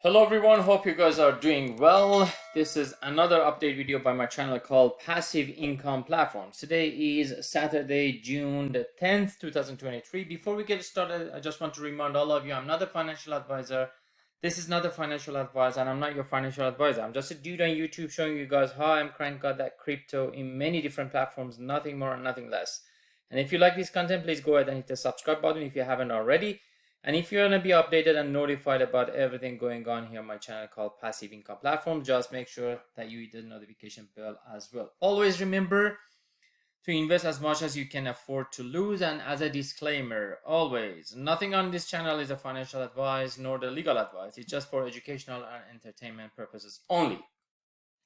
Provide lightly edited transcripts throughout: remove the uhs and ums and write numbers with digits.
Hello everyone, hope you guys are doing well. This is another update video by my channel called Passive Income Platforms. Today is Saturday, June the 10th, 2023. Before we get started, I just want to remind all of you, I'm not a financial advisor. This is not a financial advisor and I'm not your financial advisor. I'm just a dude on YouTube showing you guys how I'm cranking out that crypto in many different platforms, nothing more and nothing less. And if you like this content, please go ahead and hit the subscribe button if you haven't already. And if you want to be updated and notified about everything going on here on my channel called Passive Income Platform, just make sure that you hit the notification bell as well. Always remember to invest as much as you can afford to lose. And as a disclaimer, always, nothing on this channel is a financial advice nor the legal advice. It's just for educational and entertainment purposes only.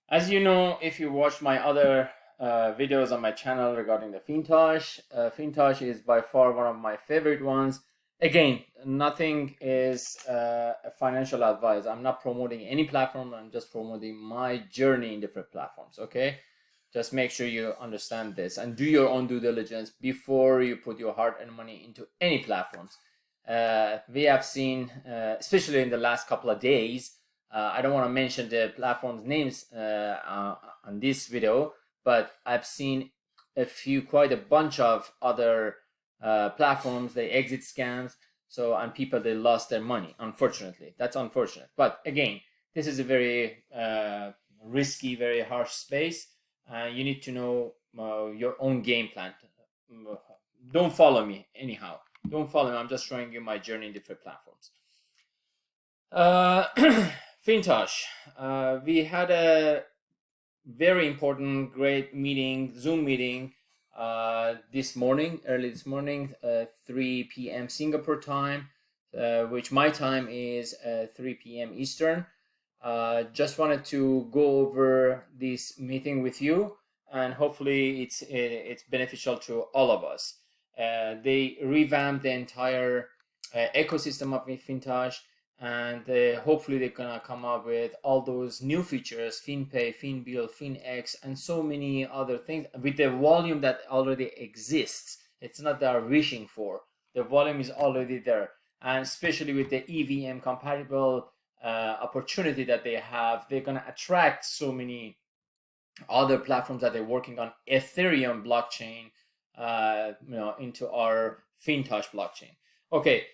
As you know, if you watch my other videos on my channel regarding the fintoch, fintoch is by far one of my favorite ones. Again, nothing is a financial advice. I'm not promoting any platform. I'm just promoting my journey in different platforms. Okay, just make sure you understand this and do your own due diligence before you put your hard-earned money into any platforms. We have seen, especially in the last couple of days, I don't want to mention the platforms' names on this video, but I've seen quite a bunch of other platforms. They exit scams, and people, they lost their money. Unfortunately, that's unfortunate. But again, this is a very risky, very harsh space. You need to know your own game plan. Don't follow me anyhow. Don't follow me. I'm just showing you my journey in different platforms. fintoch. We had a very important, great meeting, Zoom meeting, early this morning, 3 p.m. Singapore time, which my time is 3 p.m. Eastern. Just wanted to go over this meeting with you, and hopefully it's beneficial to all of us. They revamped the entire ecosystem of fintoch, and hopefully they're gonna come up with all those new features, FinPay, FinBill, FinX, and so many other things with the volume that already exists. It's not that they're wishing for. The volume is already there, and especially with the EVM compatible opportunity that they have, they're gonna attract so many other platforms that they're working on Ethereum blockchain, into our fintoch blockchain. Okay.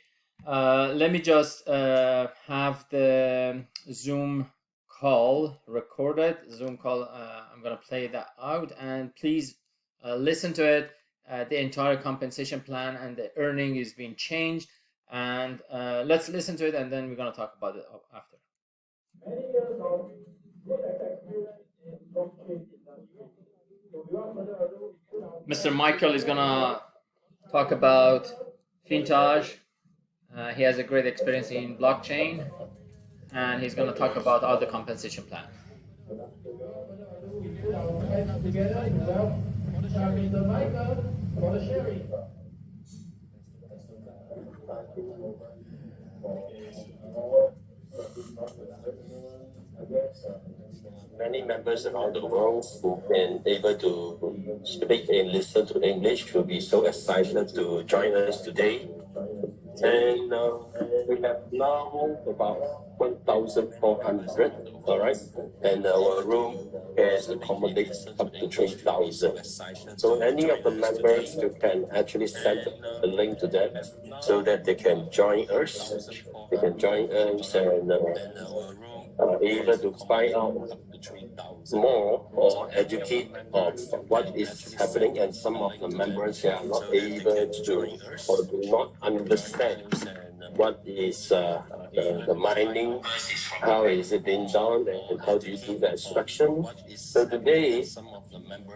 Let me just have the Zoom call recorded. Zoom call, I'm going to play that out, and please listen to it. The entire compensation plan and the earning is being changed, and let's listen to it, and then we're going to talk about it after. Many years of good experience in blockchain industry. Mr. Michael is going to talk about fintoch. He has a great experience in blockchain, and he's going to talk about all the compensation plan. Many members around the world who've been able to speak and listen to English will be so excited to join us today. And we have now about 1,400, all right? And our room can accommodate up to 3,000. So any of the members, you can actually send a link to them so that they can join us. They can join us and able to find out more or educate on what is happening, and some of the members are not able to or do not understand what is the mining, how is it being done, and how do you do the extraction. So today,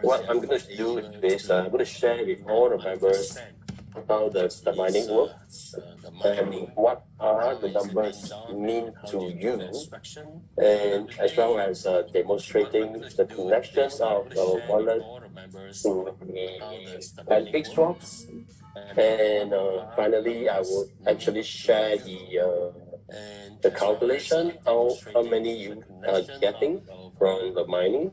what I'm going to do is I'm going to share with all the members how does the mining work, and what are the numbers mean to you, and as well as demonstrating the connections of our wallet to the pancake swaps. And finally, I would actually share the calculation, how many you are getting from the mining.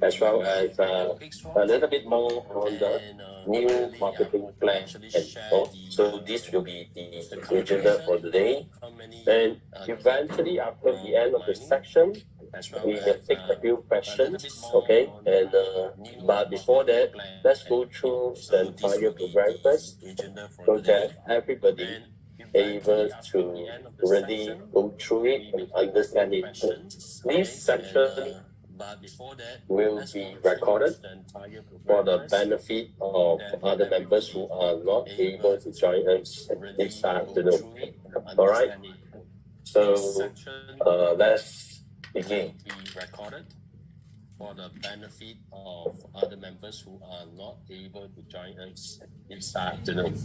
as well as a little bit more on the new marketing plan and all. So this will be the agenda for today. And eventually, after the end of the section, we may take a few questions, okay? And but before that, let's go through the entire program first, so that everybody able to really go through it and understand it. This section will be recorded for the benefit of other members who are not able to join us this afternoon. All right. So let's begin. For the benefit of other members who are not able to join us this afternoon.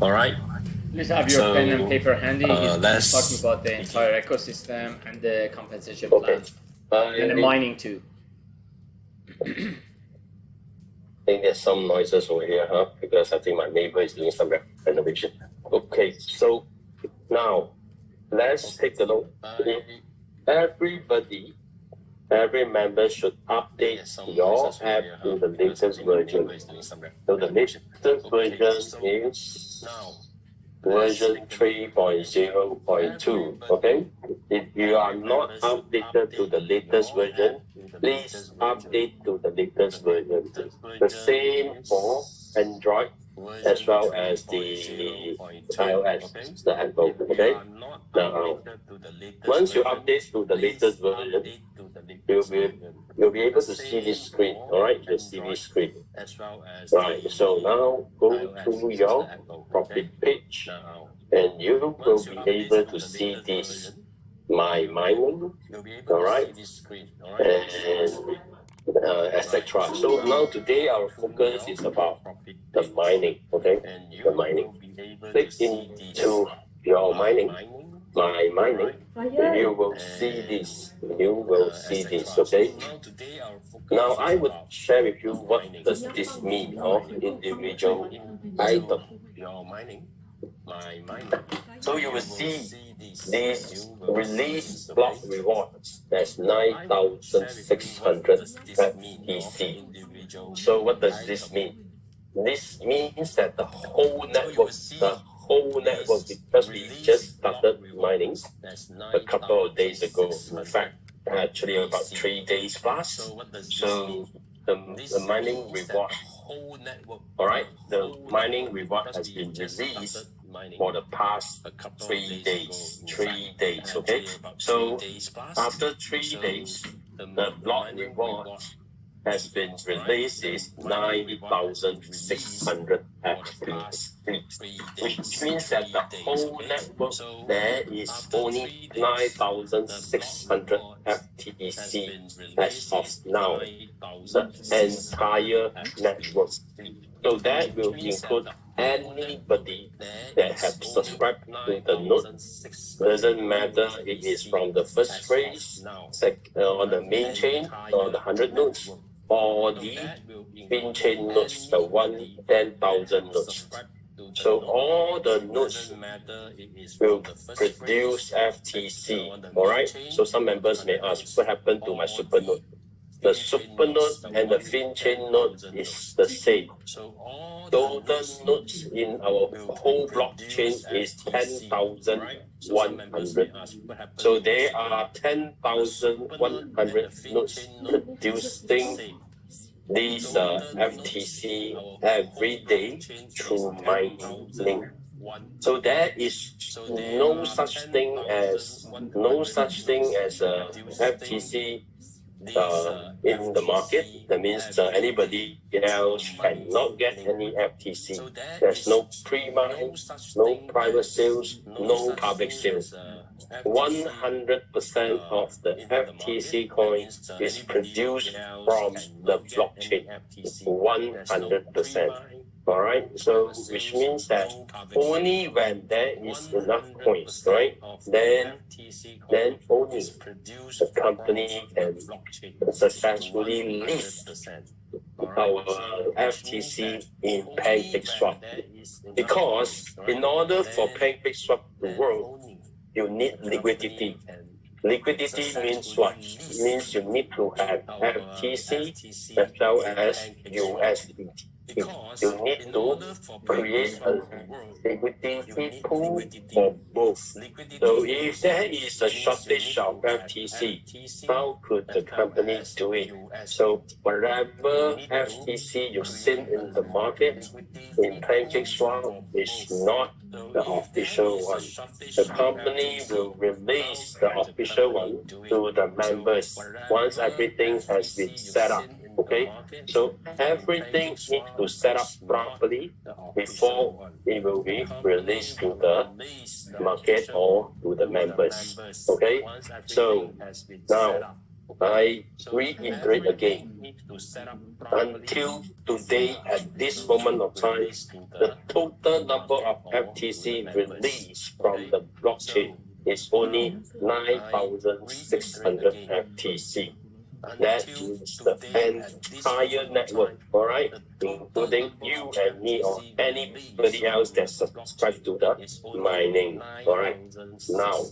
All right. Please have your pen and paper handy. He's talking about the entire ecosystem and the compensation plan. And the mining too. I think there's some noises over here, because I think my neighbor is doing some renovation. Okay, so now let's take a look. Every member should update your app to the latest version. So the latest version is version 3.0.2. Okay, if you are not updated to the latest version, please update to the latest version. The same for Android as well as the iOS, the Apple. Okay, now once you update to the latest version, you'll be able to see this screen. All right, the CV screen. Right. So now go to your profit page, and you will be able to see this my mining. All right, and etc. So now today our focus is about the mining. Okay, the mining. Click into your mining. My mining, you will see this. You will see this. Okay. Now I would share with you what does this mean of individual item. So you will see these release block rewards. That's 9,600 FTC. So what does this mean? This means that the whole network, because we just started mining a couple of days ago. In fact, actually about 3 days plus. So the mining reward, all right, the mining reward has been released for the past 3 days. 3 days, okay? So after 3 days, the block reward has been released is 9,600 FTC, which means that the whole network there is only 9,600 FTC as of now, the entire network. So that will include anybody that have subscribed to the node. Doesn't matter if it is from the first phrase, on the main chain, or the 100 nodes, or the fin chain nodes, the 10,000 nodes. So all the nodes will produce FTC. All right. So some members may ask, what happened to my super node? The super node and the fin chain node is the same. Total nodes in our whole blockchain is 10,100. So there are 10,100 nodes producing these FTC every day through mining. So there is no such thing as FTC in the market. That means anybody else cannot get any FTC. There's no pre-mine, no private sales, no public sales. 100% of the FTC coin is produced from the blockchain. 100%. All right. So which means that only when there is enough coins, right? Then only the company can successfully list our FTC in PancakeSwap. Because in order for PancakeSwap to work, you need liquidity. Liquidity means what? It means you need to have FTC as well as USDT. You need to create a liquidity pool for both. So if there is a shortage of FTC, how could the company do it? So whatever FTC you send in the market in pancake swap is not the official one. The company will release the official one to the members once everything has been set up. Okay, so everything needs to set up properly before it will be released to the market or to the members. Okay, so now I reiterate again. Until today, at this moment of time, the total number of FTC released from the blockchain is only 9,600 FTC. That is the entire network, all right, including you and me or anybody else that subscribes to the mining, all right. Now,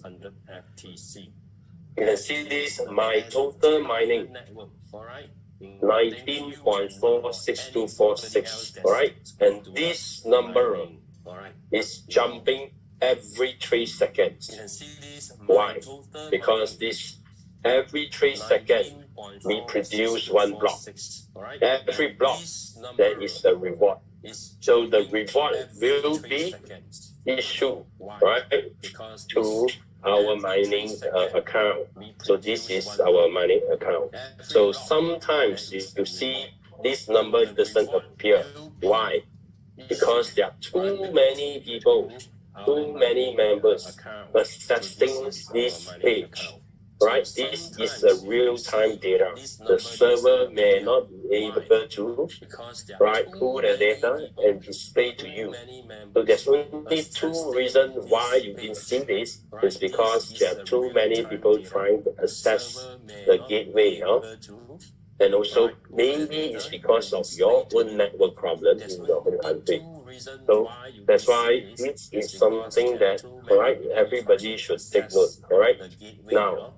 you can see this, my total mining, 19.46246, all right, and this number is jumping every 3 seconds. Why? Because this every 3 seconds we produce one block. Every block there is a reward. So the reward will be issued, right, to our mining account. So this is our mining account. So sometimes you see this number doesn't appear. Why? Because there are too many people, too many members accessing this page. Right, this is a real-time data. The server may not be able to pull the data and display to you. So there's only two reasons why you didn't see this. It's because there are too many people trying to access the gateway. And also, maybe it's because of your own network problem in your own country. So that's why it is something that, all right, everybody should take note. All right. Now,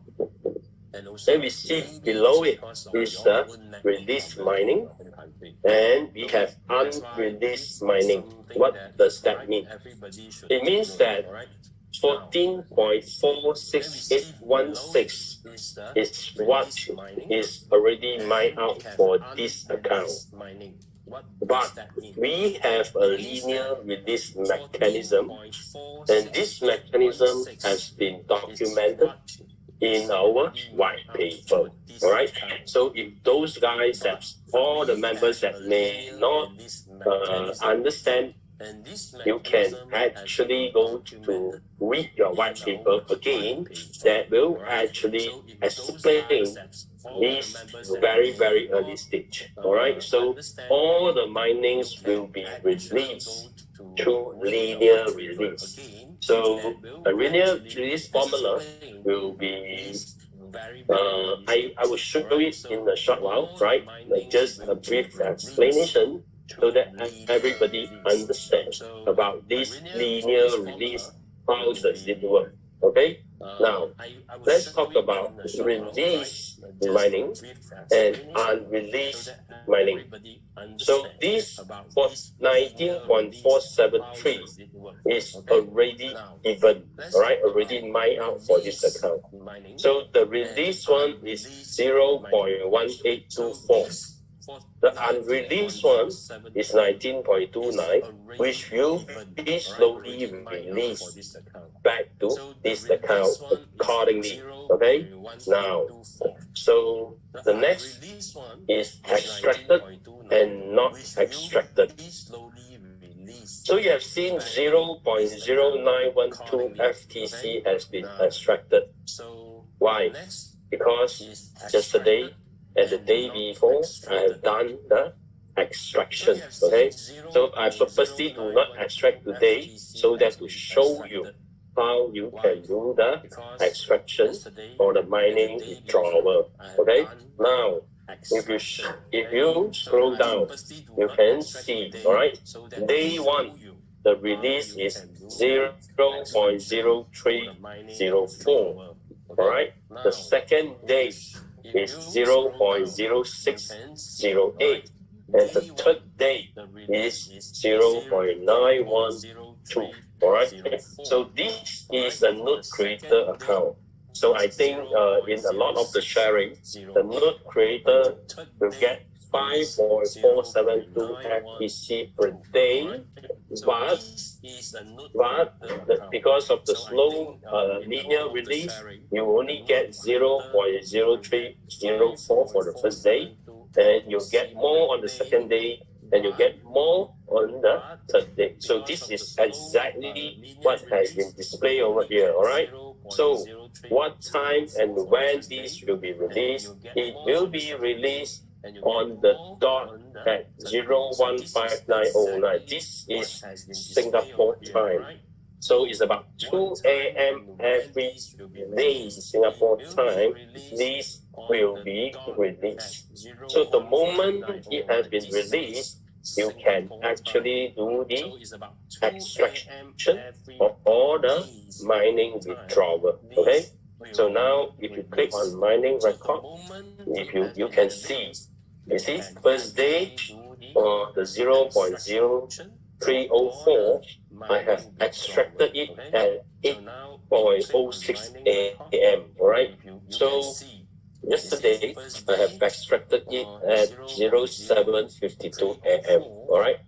then we see below it is the release mining, and we have unreleased mining. What does that mean? It means that 14.46816 is what is already mined out for this account. But we have a linear release mechanism, and this mechanism has been documented in our white paper. All right. So if those guys that all the members that may not understand, you can actually go to read your white paper again. That will actually explain this very, very early stage. All right. So all the minings will be released through linear release. So a linear release formula will be, I will show it in a short while, right? Like just a brief explanation so that everybody understands about this linear release. How does it work? Okay, now let's talk about release mining and unreleased mining. So this 19.473 is already given, all right, already mined out for this account. So the release one is 0.1824. The unreleased one is 19.29, which will be slowly released back to this account accordingly. Okay, now, so the next is extracted and not extracted. So you have seen 0.0912 FTC has been extracted. Why? Because yesterday and the day before, I have done the extraction. Okay, so I purposely do not extract today so that to show you how you can do the extraction or the mining withdrawal. Okay, now if you scroll down, you can see, all right, day one, the release is 0.0304. All right. The second day is 0.0608, and the third day is 0.912. All right. So this is a node creator account. So I think in a lot of the sharing, the node creator will get 5.472 FTC per day, but because of the slow linear release, you only get 0.0304 for the first day, and you get more on the second day, and you get more on the third day. So this is exactly what has been displayed over here, all right? So what time and when this will be released? It will be released on the dot at 015909. This is Singapore time. So it's about 2 a.m. every day Singapore time. This will be released. So the moment it has been released, you can actually do the extraction of all the mining withdrawal. Okay. So now, if you click on mining record, if you can see, you see, first day for the 0.0304, I have extracted it at 8.06 a.m. All right. So yesterday I have extracted it at 07:52 a.m. All right.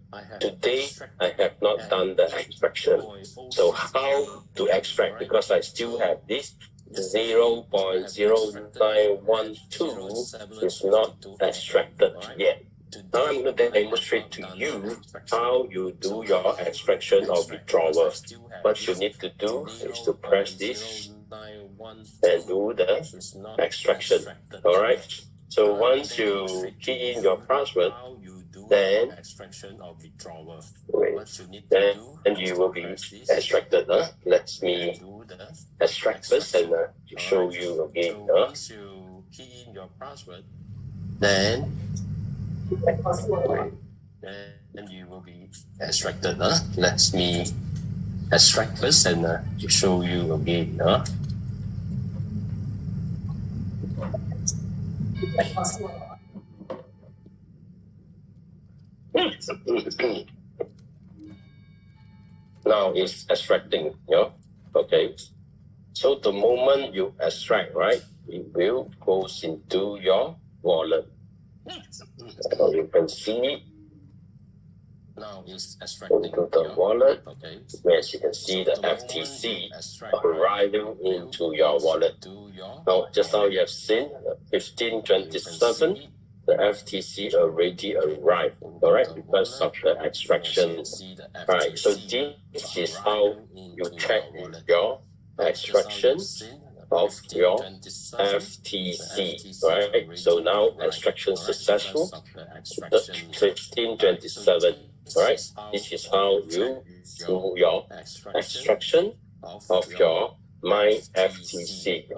Today I have not done the extraction. So how to extract? Because I still have this 0.0912 is not extracted yet. Now I'm going to demonstrate to you how you do your extraction or withdrawal. What you need to do is to press this and do the extraction. All right. So once you key in your password, then you will be extracted. Let me extract first and show you again. Once you key in your password, then you will be extracted. Let me extract first and show you again. Now it's extracting. Yeah. Okay. So the moment you extract, right, it will go into your wallet. You can see now it's extracting into the wallet. Okay. As you can see, the FTC arriving into your wallet. Now, just now you have seen 1527. The FTC already arrived, all right, because of the extraction. All right, so this is how you check your extraction of your FTC, right? So now extraction successful, 1527, right? This is how you do your extraction of your my FTC.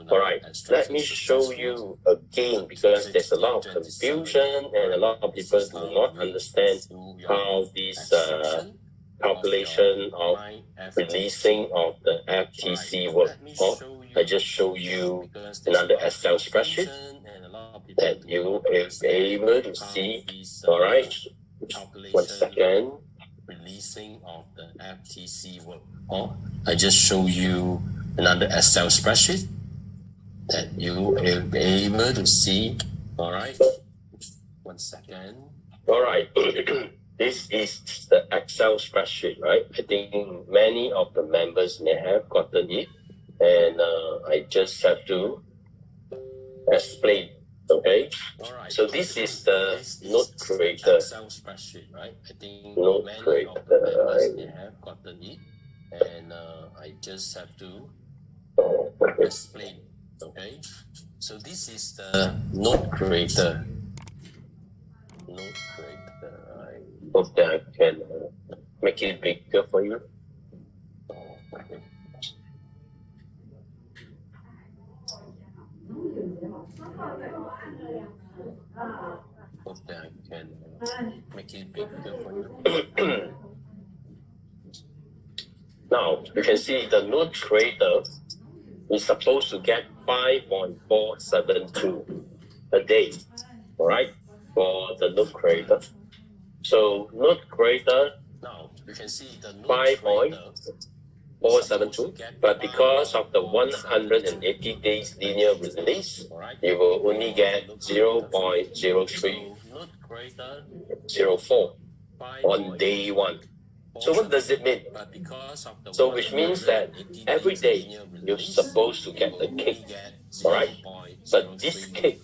All right, let me show you again because there's a lot of confusion and a lot of people do not understand how this calculation of releasing of the FTC work. I just show you another Excel spreadsheet that you will be able to see. All right, 1 second. Releasing of the FTC work. I just show you another Excel spreadsheet that you will be able to see. All right, 1 second. All right. This is the Excel spreadsheet, right? I think many of the members may have gotten it, and I just have to explain. Okay, so this is the node creator. Excel spreadsheet, right? I think node creator. They have gotten it, and I just have to explain. Okay, so this is the node creator. Node creator. I hope that I can make it bigger for you. Okay. Hope that I can make it bigger for you. Now you can see the node creator is supposed to get 5.472 a day, all right, for the node creator. So node creator, now you can see the node creator 472, but because of the 180 days linear release, you will only get 0.0304 on day one. So what does it mean? So which means that every day you're supposed to get a cake, all right? But this cake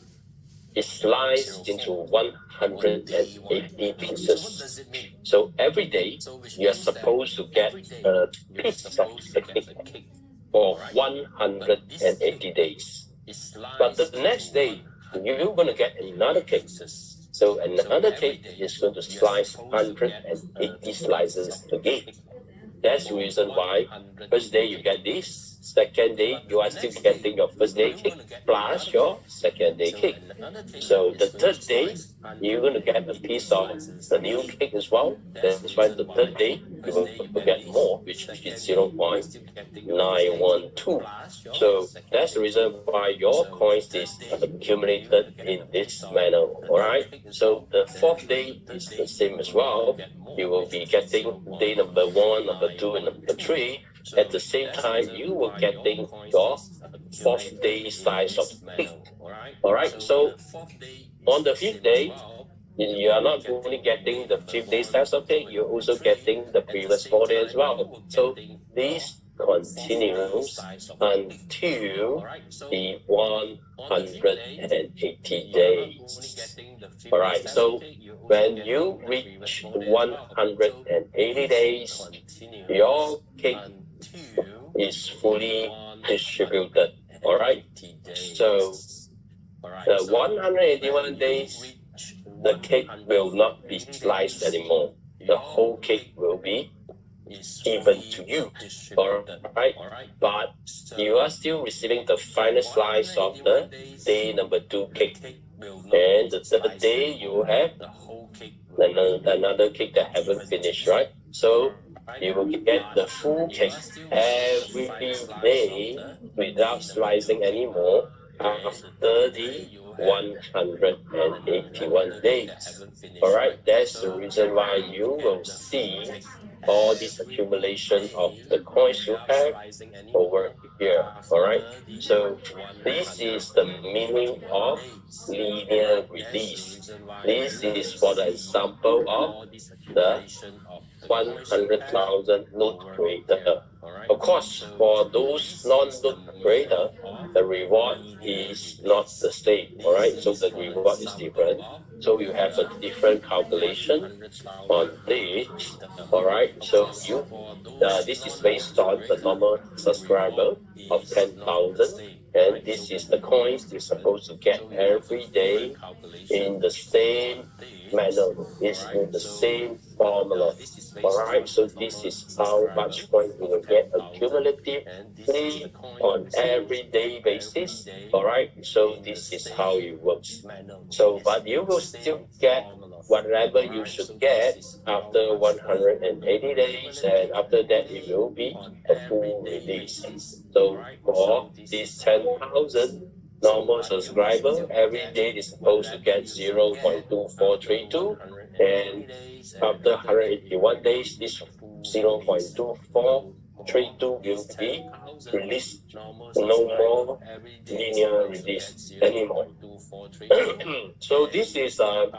is sliced into 180 pieces. So every day you're supposed to get a piece of the cake for 180 days. But the next day you're going to get another cake. So another cake is going to slice 180 slices again. That's the reason why first day you get this, second day you are still getting your first day cake plus your second day cake. So the third day you're going to get a piece of the new cake as well. That's why the third day you will get more, which is 0.912. So that's the reason why your coins is accumulated in this manner. Alright, so the fourth day is the same as well. You will be getting day number 1, number 2, and number 3. At the same time, you will getting your fourth day slice of cake. Alright, so on the fifth day, you are not only getting the fifth day slice of cake, you're also getting the previous 4 days as well. So this continues until the 180 days. Alright, so when you reach 180 days, your cake is fully distributed. Alright, so the 181 days, the cake will not be sliced anymore. The whole cake will be given to you. Alright, but you are still receiving the final slice of the day number 2 cake. And the third day you have another cake that haven't finished, right? So you will get the full cake every day without slicing anymore after the 181 days. Alright, that's the reason why you will see all this accumulation of the coins you have over here. Alright, so this is the meaning of linear release. This is for the example of the 100,000 node creator. Of course, for those non-node creator, the reward is not the same. Alright, so the reward is different. So you have a different calculation on this. Alright, so this is based on the normal subscriber of 10,000, and this is the coins you're supposed to get every day in the same manner. It's in the same formula. Alright, so this is how much coin you will get accumulatively on everyday basis. Alright, so this is how it works. So, but you will still get whatever you should get after 180 days, and after that it will be a full release. So for this 10,000 normal subscriber, every day is supposed to get 0.2432, and after 181 days, this 0.2432 will be released. No more linear release anymore. So this is an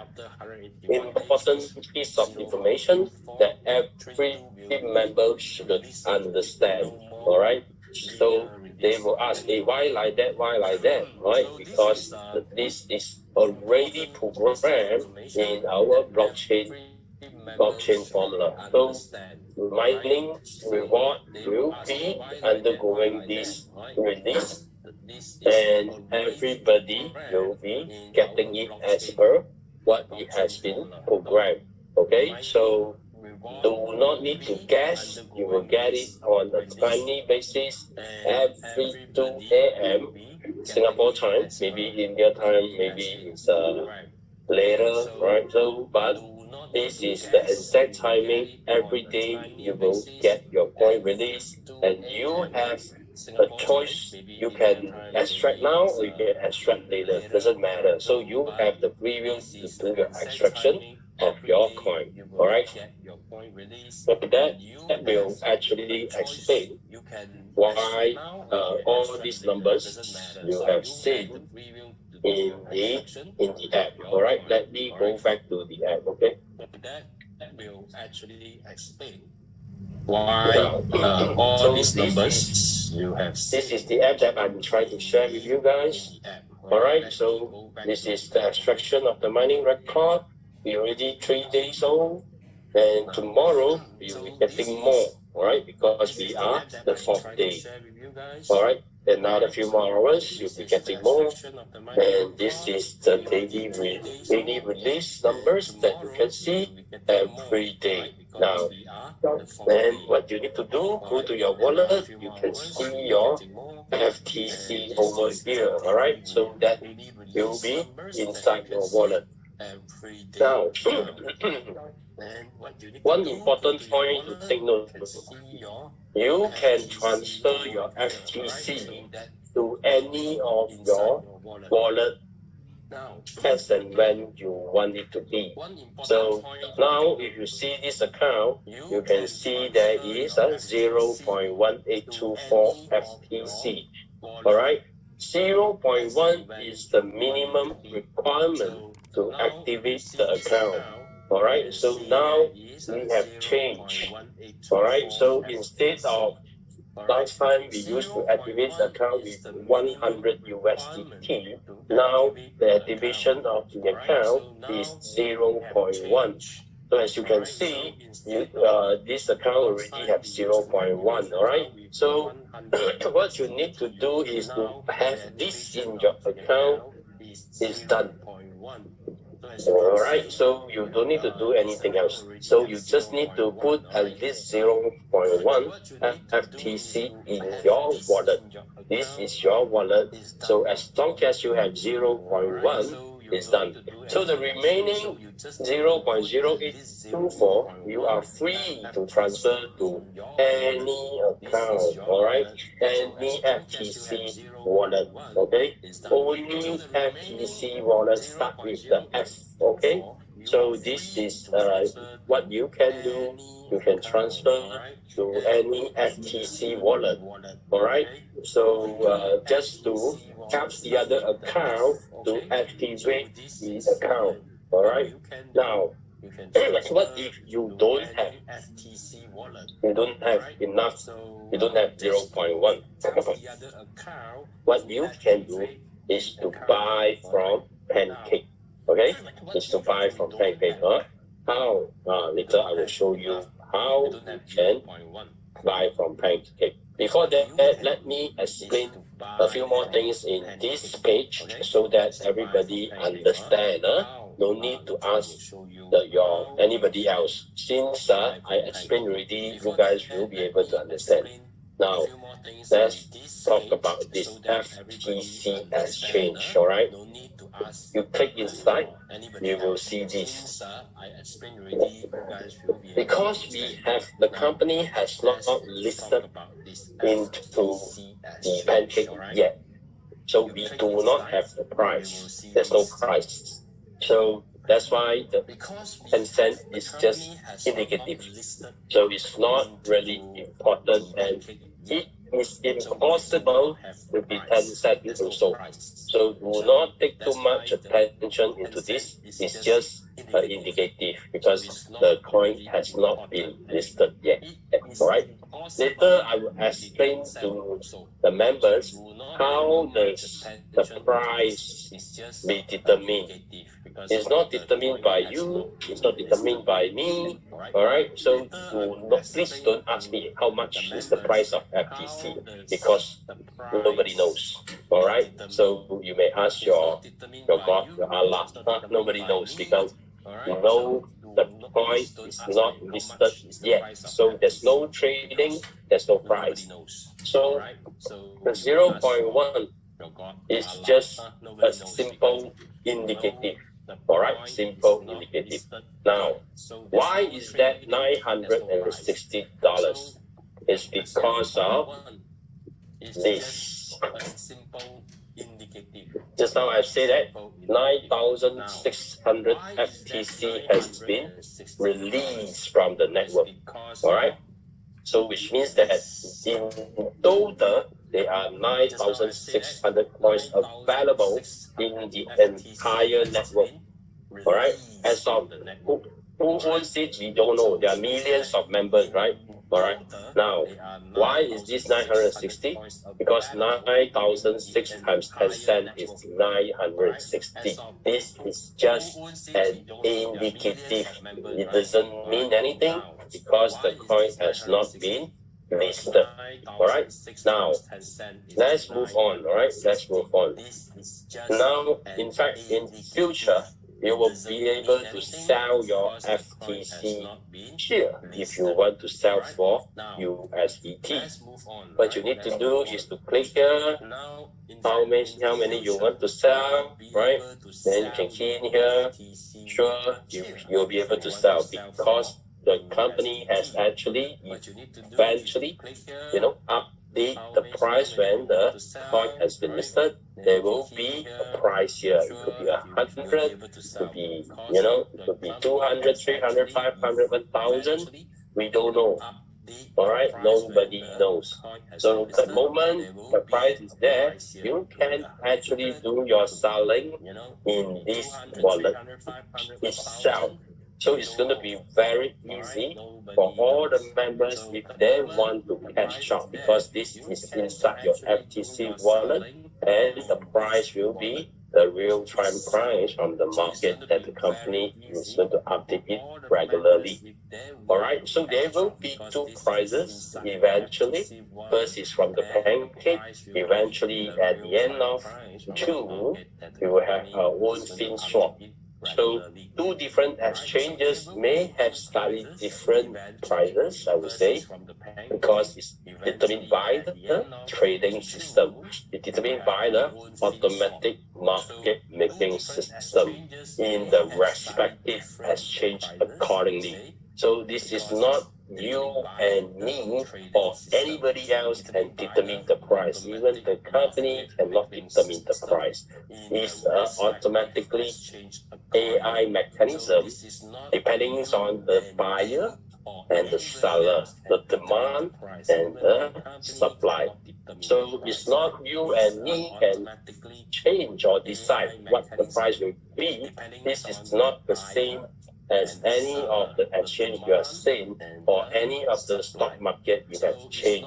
important piece of information that every team member should understand. Alright, so they will ask, hey, why like that, why like that, right? Because this is already programmed in our blockchain formula. So mining reward will be undergoing this release, and everybody will be getting it as per what it has been programmed. Okay, so do not need to guess. You will get it on a tiny basis every 2 a.m. Singapore time, maybe India time, maybe it's later, right? So, but this is the exact timing. Every day you will get your coin release, and you have a choice. You can extract now or you can extract later. Doesn't matter. So you have the free will to do your extraction of your coin. All right. Okay, that will actually explain why all these numbers you have seen in the app. All right. Let me go back to the app. Okay. That will actually explain why all these numbers you have. This is the app that I'm trying to share with you guys. All right, so this is the extraction of the mining record. We're already 3 days old, and tomorrow we will be getting more. All right, because we are the 4th day. All right, another few more hours you'll be getting more, and this is the daily release numbers that you can see every day. Now, and what you need to do, go to your wallet, you can see your FTC over here, all right? So that will be inside your wallet. Now, one important point to take note, you can transfer your FTC to any of your wallet as and when you want it to be. So now if you see this account, you can see there is a 0.1824 FTC. All right, 0.1 is the minimum requirement to activate the account. All right, so now we have changed. All right, so instead of last time we used to activate the account with 100 USDT. Now the activation of the account is 0.1. So as you can see, this account already have 0.1. All right. So what you need to do is to have this in your account is done. All right, so you don't need to do anything else. So you just need to put at least 0.1 FTC in your wallet. This is your wallet. So as long as you have 0.1, it's done. So the remaining 0.0824, you are free to transfer to any account, all right? Any FTC wallet, okay? Only FTC wallet start with the F, okay? So this is what you can do. You can transfer to any FTC wallet, all right? So just to help the other account to activate the account, all right? Now, what if you don't have enough, you don't have 0.1? What you can do is to buy from Pancake, okay? Is to buy from Pancake, huh? How? Later I will show you how you can buy from Pancake. Before that, let me explain a few more things in this page so that everybody understand. No need to ask anybody else. Since I explained already, you guys will be able to understand. Now, let's talk about this FTC exchange, all right? You click inside, you will see this. Because the company has not listed into the Pancake yet, so we do not have the price. There's no price. So that's why the 10 cent is just indicative. So it's not really important, and it is impossible to be 10 cents also. So do not take too much attention into this. It's just indicative because the coin has not been listed yet. All right. Later, I will explain to the members how does the price be determined. It's not determined by you. It's not determined by me. All right. So please don't ask me how much is the price of FTC because nobody knows. All right. So you may ask your God, your Allah. Nobody knows because the coin is not listed yet. So there's no trading. There's no price. So the 0.1 is just a simple indicative. All right, simple indicative. Now, why is that $960? It's because of this. Just now I've said that 9,600 FTC has been released from the network. Alright? So which means that in total, there are 9,600 coins available in the entire network. Alright? As of who owns it, we don't know. There are millions of members, right? Alright. Now, why is this 960? Because 9,006 times 10 cents is 960. This is just an indicative. It doesn't mean anything because the coin has not been listed. Alright. Now, let's move on. Alright. Let's move on. Now, in fact, in future, you will be able to sell your FTC share if you want to sell for USDT. What you need to do is to click here, how many you want to sell, right? Then you can key in here, sure, you'll be able to sell because the company has actually eventually, update the price when the coin has been listed. There will be a price here. It could be 100, it could be, it could be 200, 300, 500, 1,000. We don't know. Alright, nobody knows. So the moment the price is there, you can actually do your selling in this wallet itself. So it's going to be very easy for all the members if they want to cash out because this is inside your FTC wallet and the price will be the real-time price from the market that the company is going to update it regularly. Alright, so there will be two prices eventually. First is from the pancake. Eventually, at the end of June, we will have our own fintoch. So two different exchanges may have slightly different prices, I would say, because it's determined by the trading system. It's determined by the automatic market making system in the respective exchange accordingly. So this is not you and me or anybody else can determine the price. Even the company cannot determine the price. It's automatically AI mechanism depending on the buyer and the seller, the demand and the supply. So it's not you and me can change or decide what the price will be. This is not the same as any of the exchange you have seen or any of the stock market you have seen.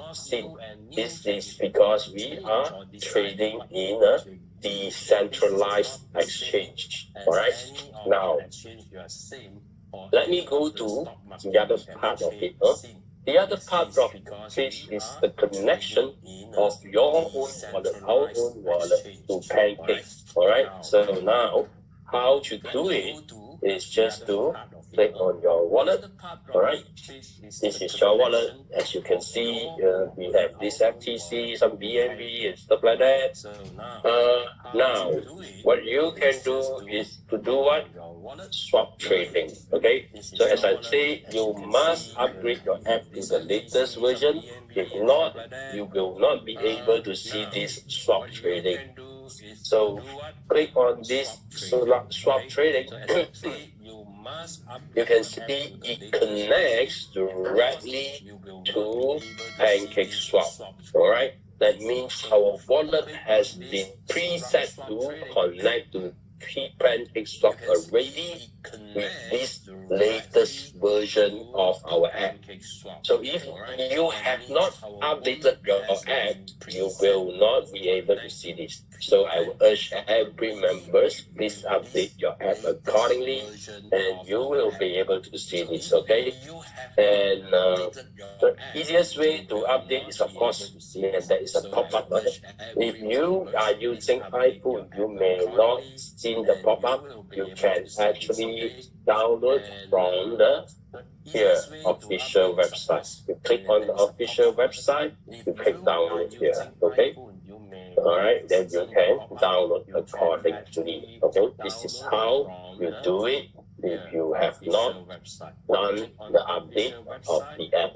This is because we are trading in a decentralized exchange. Alright, now let me go to the other part of it. The other part of it is the connection of your own wallet, our own wallet to Pancake. Alright, so now how to do it is just to click on your wallet. Alright, this is your wallet. As you can see, we have this FTC, some BNB and stuff like that. Now, what you can do is to do what? Swap trading. Okay, so as I say, you must upgrade your app to the latest version. If not, you will not be able to see this swap trading. So click on this swap trading. You can see it connects directly to PancakeSwap. Alright, that means our wallet has been preset to connect to PancakeSwap already with this latest version of our app. So if you have not updated your app, you will not be able to see this. So I will urge every members, please update your app accordingly and you will be able to see this, okay? And the easiest way to update is, of course, there is a pop-up. If you are using iPhone, you may not see the pop-up. You can actually download from the official website. You click on the official website, you click download here, okay? Alright, then you can download accordingly. Okay, this is how you do it if you have not done the update of the app.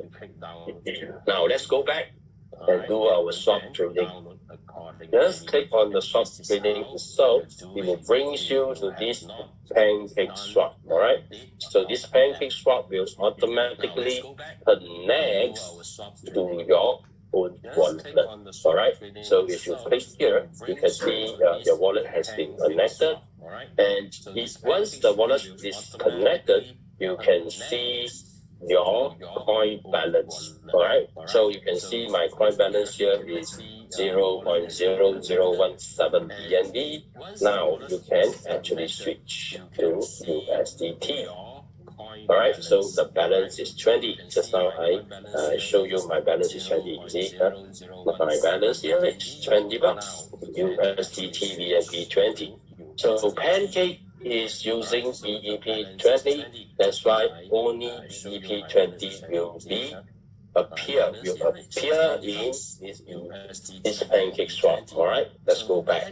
Now let's go back. and do our swap trading. Just click on the swap trading itself. It will bring you to this pancake swap. Alright, so this pancake swap will automatically connect to your own wallet. Alright, so if you click here, you can see your wallet has been connected, and once the wallet is connected, you can see your coin balance. Alright, so you can see my coin balance here is 0.0017 BNB. Now you can actually switch to USDT. Alright, so the balance is 20. Just now I show you my balance is 20. You see, my balance here is 20 bucks. USDT BNB 20. So Pancake is using BEP20. That's why only BEP20 will appear in this pancake swap. Alright, let's go back.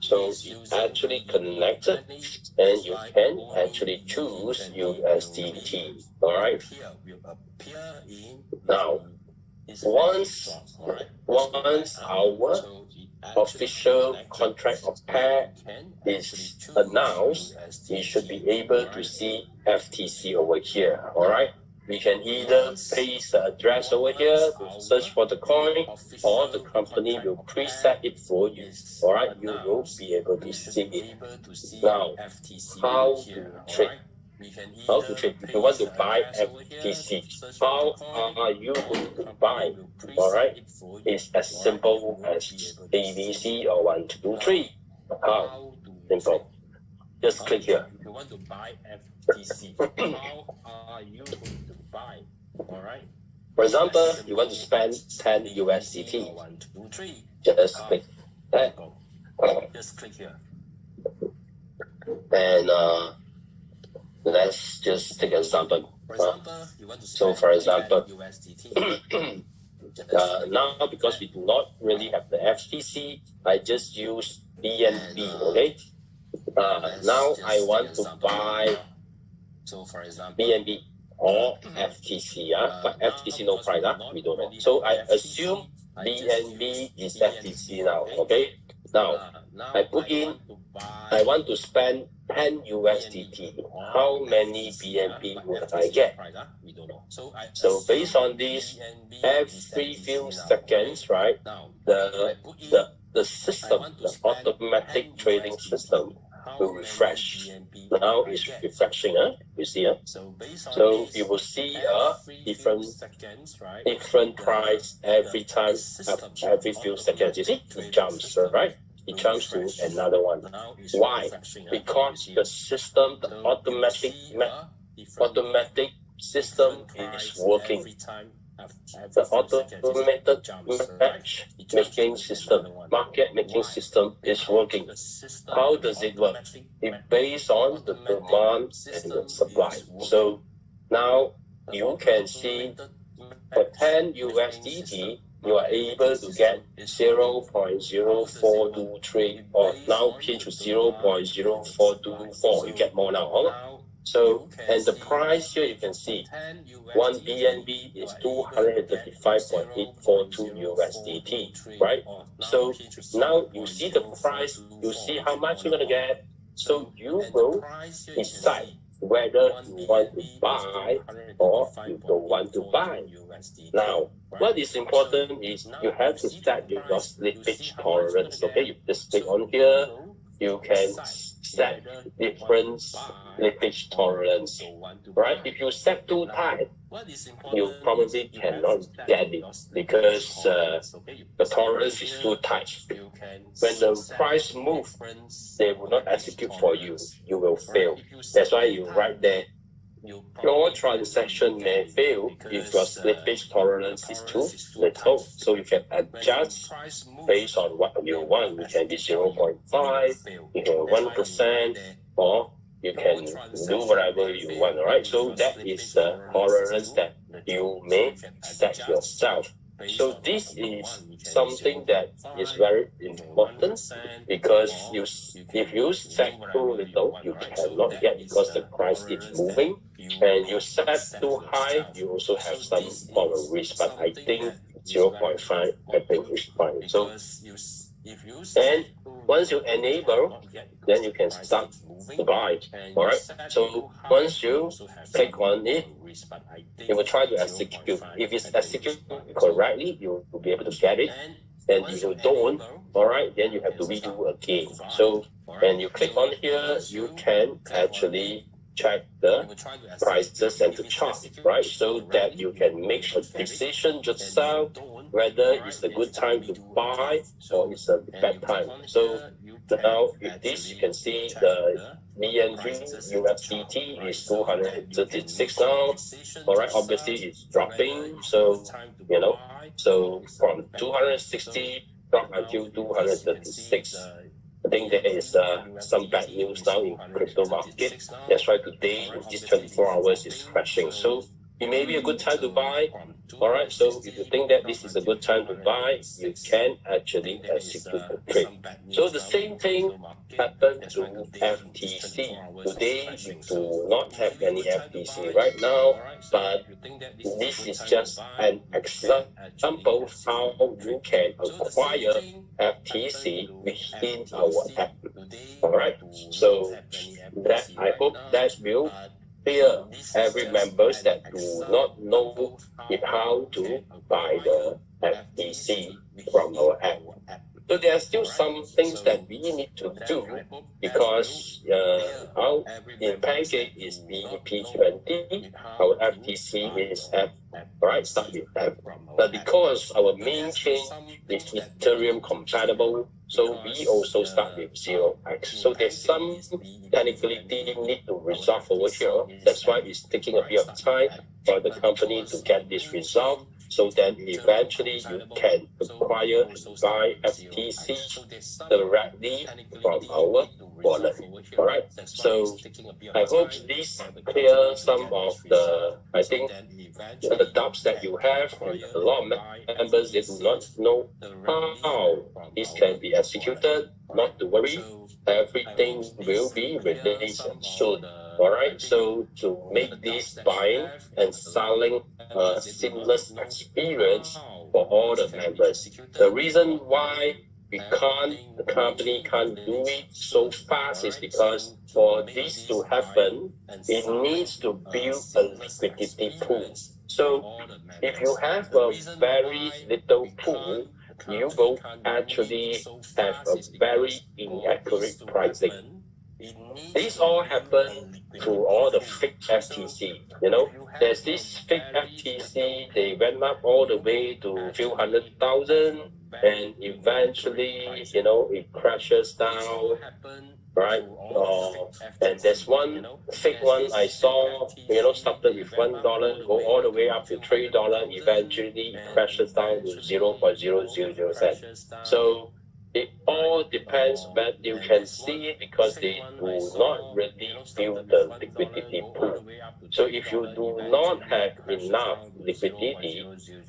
So it's actually connected, and you can actually choose USDT. Alright. Now, once our official contract of pair is announced, you should be able to see FTC over here. Alright, we can either paste the address over here to search for the coin, or the company will preset it for you. Alright, you will be able to see it. Now, how to trade? How to trade? If you want to buy FTC, how are you going to buy? Alright, it's as simple as ABC or 1, 2, 3. How simple? Just click here. If you want to buy FTC, how are you going to buy? Alright. For example, you want to spend 10 USDT. 1, 2, 3. Just click that. Just click here. And let's just take an example. So for example, now because we do not really have the FTC, I just use BNB, okay? Now I want to buy BNB or FTC, but FTC no price, we don't know. So I assume BNB is FTC now, okay? Now I put in, I want to spend 10 USDT. How many BNB would I get? So based on this, every few seconds, right, the system, the automatic trading system will refresh. Now it's refreshing, you see, so you will see a different price every time, every few seconds. You see, it jumps, right? It jumps to another one. Why? Because the system, the automatic system is working. The automated matchmaking system, market making system is working. How does it work? It's based on the demand and the supply. So now you can see for 10 USDT, you are able to get 0.0423, or now pinch to 0.0424. You get more now. So, and the price here, you can see 1 BNB is 235.842 USDT, right? So now you see the price, you see how much you're going to get. So you will decide whether you want to buy or you don't want to buy. Now, what is important is you have to set your slippage tolerance. Okay, you just click on here. You can set different slippage tolerance, right? If you set too tight, you probably cannot get it because the tolerance is too tight. When the price moves, they will not execute for you. You will fail. That's why you write there, your transaction may fail if your slippage tolerance is too little. So you can adjust based on what you want. You can be 0.5, you can 1%, or you can do whatever you want, right? So that is the tolerance that you may set yourself. So this is something that is very important, because if you set too little, you cannot get, because the price is moving. And you set too high, you also have some form of risk. But I think 0.5, I think is fine. So, and once you enable, then you can start to buy. All right. So once you click on it, it will try to execute. If it's executed correctly, you will be able to get it. And if you don't, all right, then you have to redo again. So when you click on here, you can actually check the prices and the chart, right? So that you can make a decision yourself whether it's a good time to buy or it's a bad time. So now with this, you can see the BNB USDT is 236 now. All right, obviously it's dropping. So, so from 260 drop until 236. I think there is some bad news now in crypto market. That's why today, in these 24 hours, is crashing. So it may be a good time to buy. All right, so if you think that this is a good time to buy, you can actually execute the trade. So the same thing happened to FTC. Today, we do not have any FTC right now, but this is just an example how you can acquire FTC within our app. All right, so that I hope that will clear every members that do not know how to buy the FTC from our app. So there are still some things that we need to do because our in Pancake is BEP20, our FTC is app, right? Start with app. But because our main chain is Ethereum compatible, so we also start with 0x. So there's some technicality need to resolve over here. That's why it's taking a bit of time for the company to get this resolved. So then eventually you can acquire and buy FTC directly from our wallet. All right. So I hope this clear some of the, I think, the doubts that you have, and a lot of members they do not know how this can be executed. Not to worry, everything will be released soon. All right, so to make this buying and selling a seamless experience for all the members. The reason why the company can't do it so fast is because for this to happen, it needs to build a liquidity pool. So if you have a very little pool, you will actually have a very inaccurate pricing. These all happen through all the fake FTC. There's this fake FTC, they went up all the way to a few 100,000, and eventually, it crashes down, right? And there's one fake one I saw, started with $1, go all the way up to $3, eventually it crashes down to 0.000 cents. So it all depends, but you can see it because they do not really build the liquidity pool. So if you do not have enough liquidity,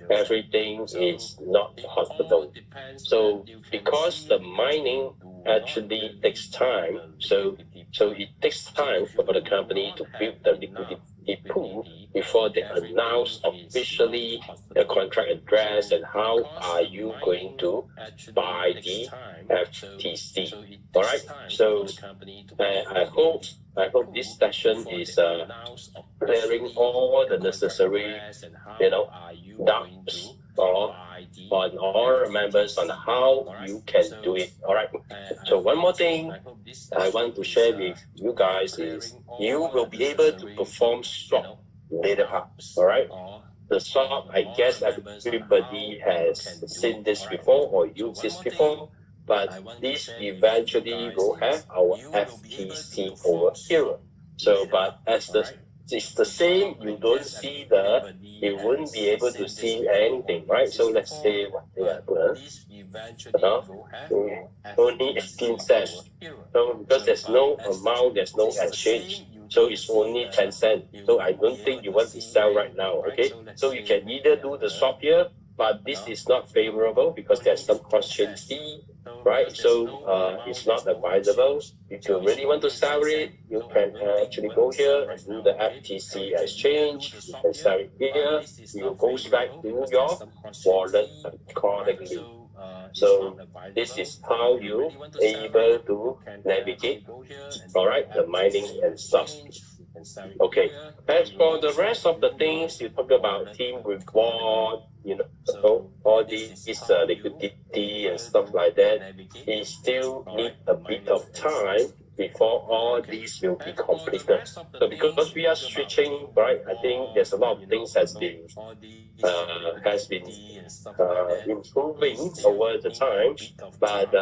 everything is not possible. So because the mining actually takes time, so it takes time for the company to build the liquidity pool before they announce officially the contract address and how are you going to buy the FTC. All right. So I hope this session is clearing all the necessary doubts on all members on how you can do it. All right. So one more thing I want to share with you guys is you will be able to perform swap later up. All right. The swap, I guess everybody has seen this before or used this before, but this eventually will have our FTC over here. So, but as it's the same, you don't see you wouldn't be able to see anything, right? So let's say what they are only 18 cents. So because there's no amount, there's no exchange. So it's only 10 cents. So I don't think you want to sell right now, okay? So you can either do the swap here, but this is not favorable because there's some cross-chain fee right? So it's not advisable. If you really want to sell it, you can actually go here and do the FTC exchange. You can sell it here. You go back to your wallet accordingly. So this is how you able to navigate, all right, the mining and stuff. Okay, as for the rest of the things you talk about, team reward, all these liquidity and stuff like that, it still need a bit of time before all these will be completed. So because we are switching, right, I think there's a lot of things has been improving over the time, but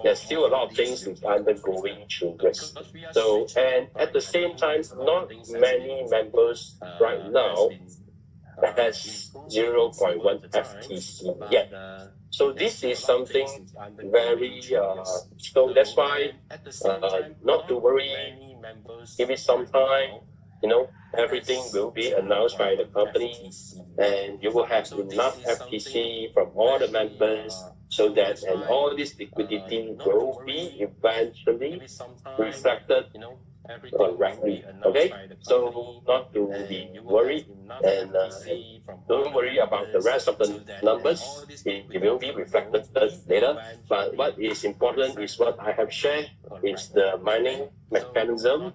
there's still a lot of things is undergoing changes. So, and at the same time, not many members right now has 0.1 FTC yet. So this is something very, so that's why not to worry, give it some time, everything will be announced by the company and you will have enough FTC from all the members so that, and all this liquidity will be eventually reflected correctly. Okay, so not to be worried and don't worry about the rest of the numbers. It will be reflected later. But what is important is what I have shared is the mining mechanism,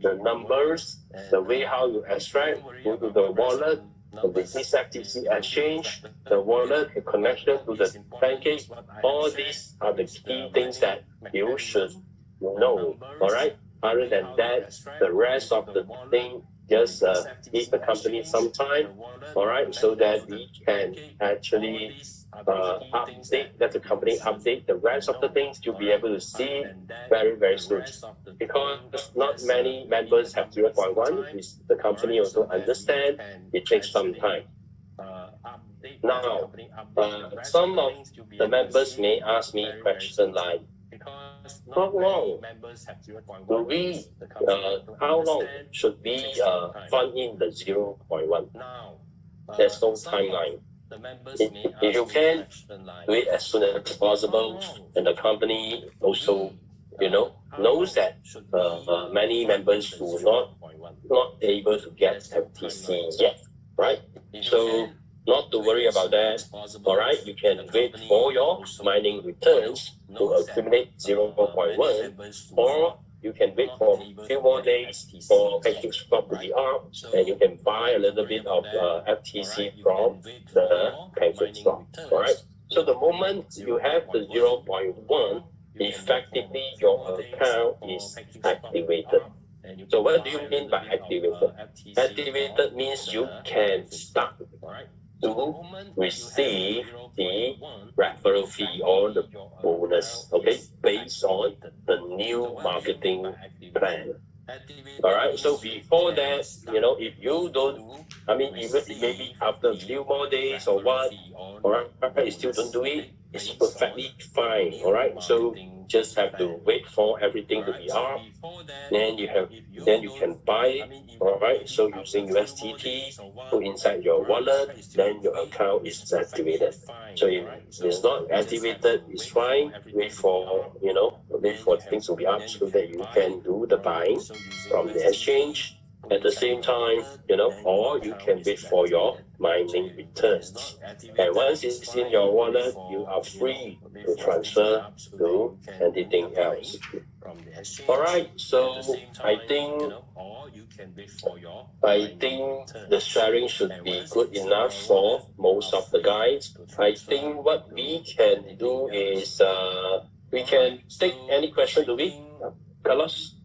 the numbers, the way how you extract, go to the wallet, the FTC exchange, the wallet, the connection to the pancake. All these are the key things that you should know. All right. Other than that, the rest of the thing just give the company some time, all right, so that we can actually update, let the company update the rest of the things you'll be able to see very, very soon. Because not many members have 0.1, is the company also understand it takes some time. Now, some of the members may ask me questions like, how long do we, how long should we fund in the 0.1? There's no timeline. If you can do it as soon as possible, and the company also, knows that many members who not able to get FTC yet, right? So not to worry about that. All right, you can wait for your mining returns to accumulate 0.1, or you can wait for a few more days for pancake swap to be up, and you can buy a little bit of FTC from the pancake swap. All right. So the moment you have the 0.1, effectively your account is activated. So what do you mean by activated? Activated means you can start to receive the referral fee or the bonus, okay, based on the new marketing plan. All right, so before that, if you don't, even maybe after a few more days or what, all right, you still don't do it, it's perfectly fine, all right? So just have to wait for everything to be up, then you can buy it, all right? So using USDT, put inside your wallet, then your account is activated. So if it's not activated, it's fine. Wait for things to be up so that you can do the buying from the exchange at the same time, or you can wait for your mining returns. And once it's in your wallet, you are free to transfer to anything else. All right, so I think the sharing should be good enough for most of the guys. I think what we can do is we can take any question, do we, Carlos?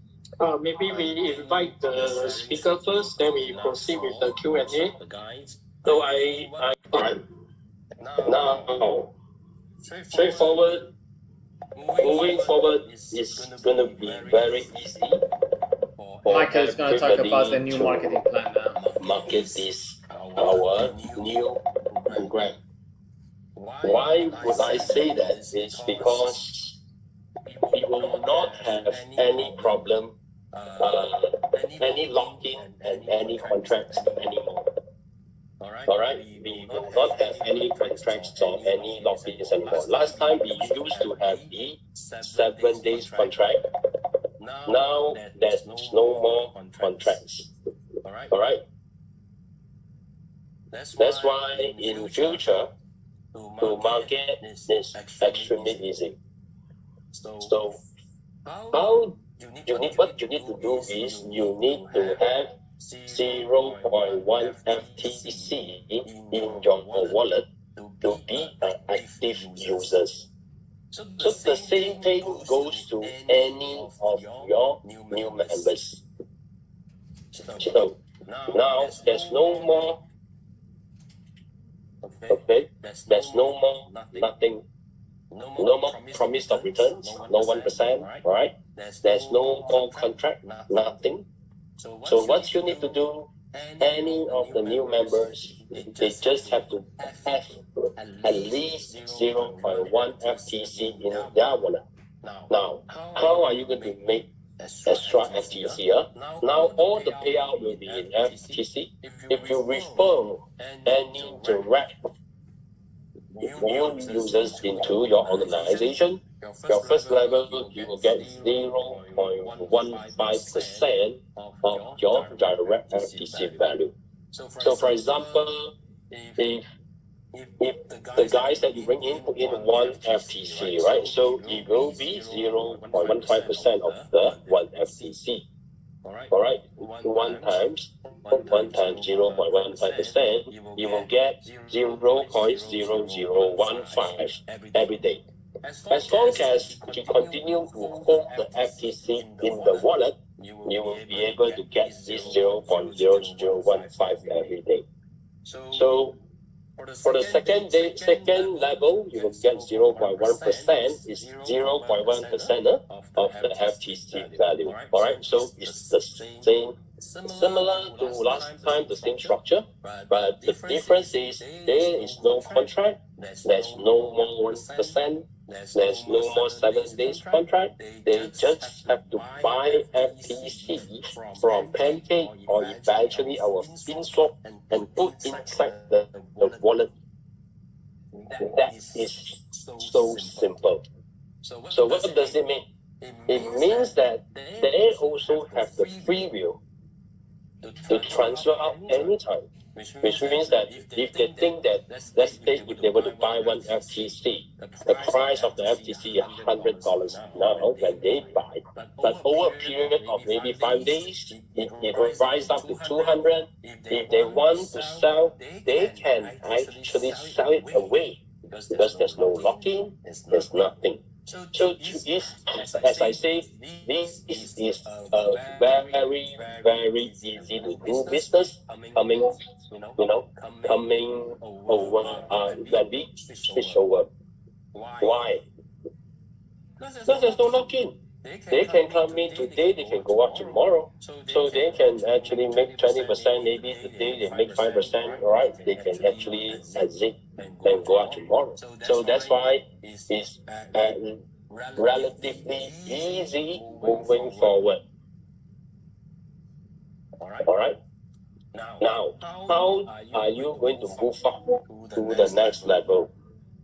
Maybe we invite the speaker first, then we proceed with the Q&A. So I all right. Now, straightforward. Moving forward is going to be very easy. Michael is going to talk about the new marketing plan now. Market this our new program. Why would I say that? It's because we will not have any problem, any lock-in and any contracts anymore. All right, we will not have any contracts or any lock-ins anymore. Last time we used to have the 7 days contract. Now there's no more contracts. All right. That's why in future to market is extremely easy. So how what you need to do is you need to have 0.1 FTC in your wallet to be an active users. So the same thing goes to any of your new members. So now there's no more, okay, there's no more nothing, no more promise of returns, no 1%, right? There's no more contract, nothing. So what you need to do, any of the new members, they just have to have at least 0.1 FTC in their wallet. Now, how are you going to make extra FTC? Now all the payout will be in FTC. If you refer any direct new users into your organization, your first level, you will get 0.15% of your direct FTC value. So for example, if the guys that you bring in put in 1 FTC, right? So it will be 0.15% of the 1 FTC. All right, 1 times 0.15%, you will get 0.0015 every day. As long as you continue to hold the FTC in the wallet, you will be able to get this 0.0015 every day. So for the second level, you will get 0.1%, is 0.1% of the FTC value. All right, so it's the same, similar to last time, the same structure, but the difference is there is no contract, there's no more 1%, there's no more 7 days contract. They just have to buy FTC from Pancake or eventually our fintoch and put inside the wallet. That is so simple. So what does it mean? It means that they also have the free will to transfer out anytime, which means that if they think that, let's say if they were to buy 1 FTC, the price of the FTC is $100 now when they buy, but over a period of maybe 5 days, it will rise up to 200. If they want to sell, they can actually sell it away because there's no lock-in, there's nothing. So as I say, this is a very, very easy to do business coming over when we switch over. Why? Because there's no lock-in. They can come in today, they can go out tomorrow. So they can actually make 20%, maybe today they make 5%, all right? They can actually exit and go out tomorrow. So that's why it's relatively easy moving forward. All right? Now, how are you going to move up to the next level?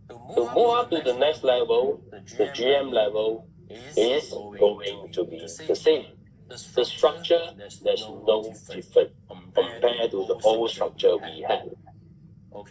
To move up to the next level, the GM level is going to be the same. The structure, there's no different compared to the old structure we had.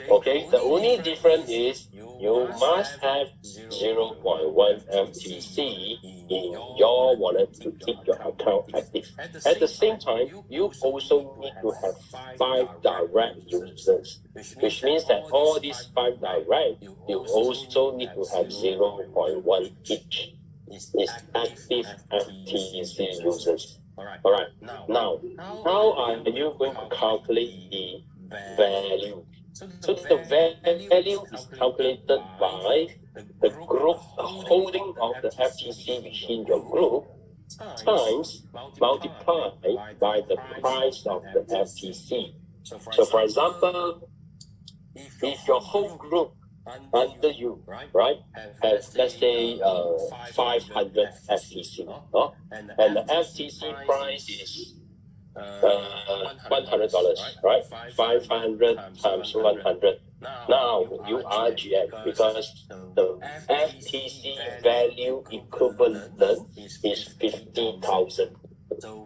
Okay, the only difference is you must have 0.1 FTC in your wallet to keep your account active. At the same time, you also need to have 5 direct users, which means that all these 5 direct, you also need to have 0.1 each. Is active FTC users. All right. Now, how are you going to calculate the value? So the value is calculated by the group, the holding of the FTC within your group times multiplied by the price of the FTC. So for example, if your whole group under you, right, has let's say 500 FTC, and the FTC price is $100, right? 500 times 100. Now you are GM because the FTC value equivalent is 50,000.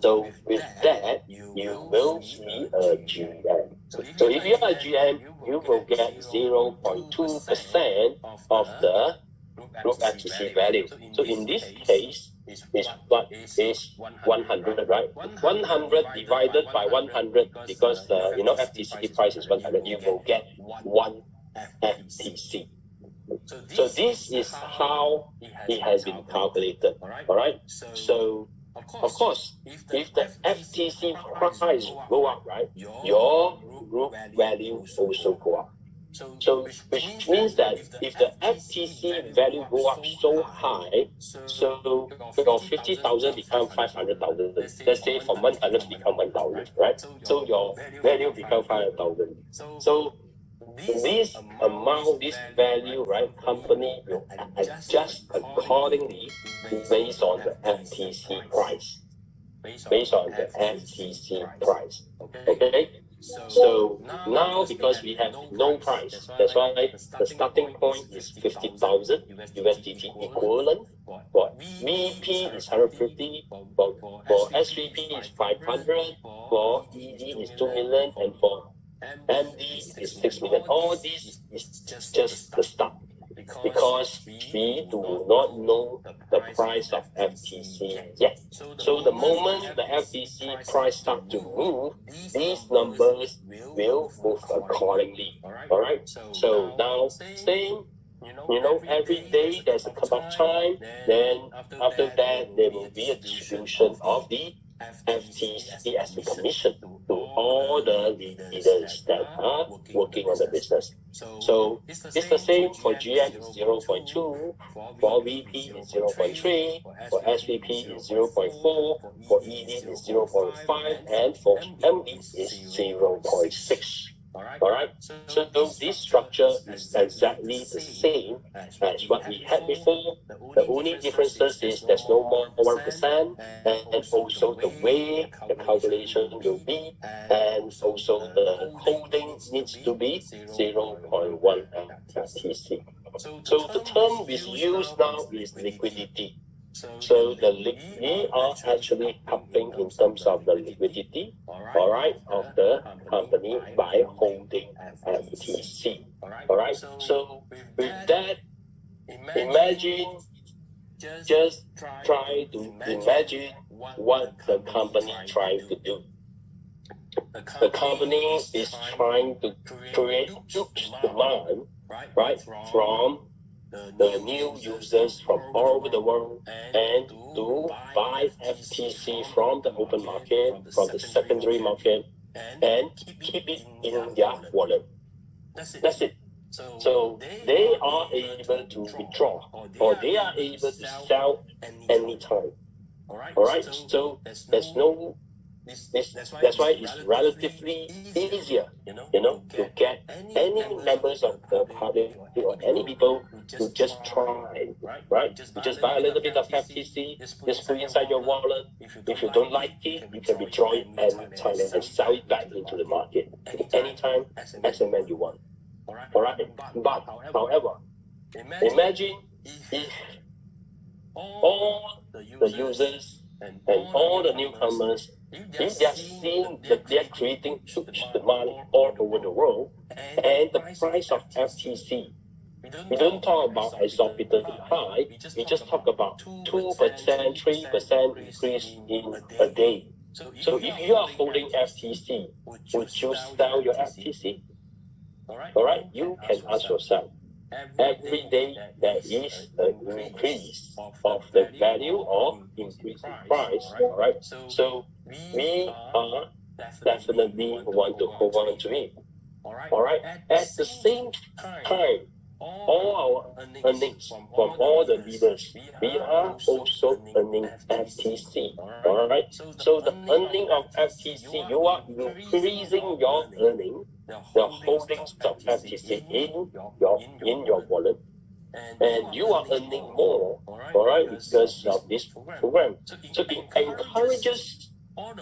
So with that, you will be a GM. So if you are a GM, you will get 0.2% of the group FTC value. So in this case, is what is 100, right? 100 divided by 100 because the FTC price is 100. You will get 1 FTC. So this is how it has been calculated. All right. So of course, if the FTC price go up, right, your group value also go up. So which means that if the FTC value go up so high, so your 50,000 become 500,000. Let's say from 100 become 1,000, right? So your value become 500,000. So this amount, this value, right, company will adjust accordingly based on the FTC price. Based on the FTC price. Okay? So now because we have no price, that's why the starting point is 50,000 USDT equivalent. For VP is 150, for SVP is 500, for ED is 2 million, and for MD is 6 million. All this is just the start because we do not know the price of FTC yet. So the moment the FTC price start to move, these numbers will move accordingly. All right. So now same. Every day there's a cutoff time. Then after that, there will be a distribution of the FTC as a commission to all the leaders that are working on the business. So it's the same for GM is 0.2, for VP is 0.3, for SVP is 0.4, for ED is 0.5, and for MD is 0.6. All right. So this structure is exactly the same as what we had before. The only differences is there's no more 1%, and also the way the calculation will be, and also the holding needs to be 0.1 FTC. So the term we use now is liquidity. So we are actually helping in terms of the liquidity, all right, of the company by holding FTC. All right. So with that, imagine, just try to imagine what the company trying to do. The company is trying to create huge demand, right, from the new users from all over the world and to buy FTC from the open market, from the secondary market, and keep it in their wallet. That's it. So they are able to withdraw or they are able to sell anytime. All right. So there's no. That's why it's relatively easier, to get any members of the public or any people to just try, right? You just buy a little bit of FTC, just put inside your wallet. If you don't like it, you can withdraw it anytime and sell it back into the market anytime, as and when you want. All right. But however, imagine if all the users and all the newcomers, if they are seeing that they are creating huge demand all over the world, and the price of FTC, we don't talk about exorbitantly high, we just talk about 2%, 3% increase in a day. So if you are holding FTC, would you sell your FTC? All right, you can ask yourself. Every day there is an increase of the value or increase in price. All right. So we are definitely want to hold on to it. All right. At the same time, all our earnings from all the leaders, we are also earning FTC. All right. So the earning of FTC, you are increasing your earning, the holdings of FTC in your wallet, and you are earning more, all right, because of this program. So it encourages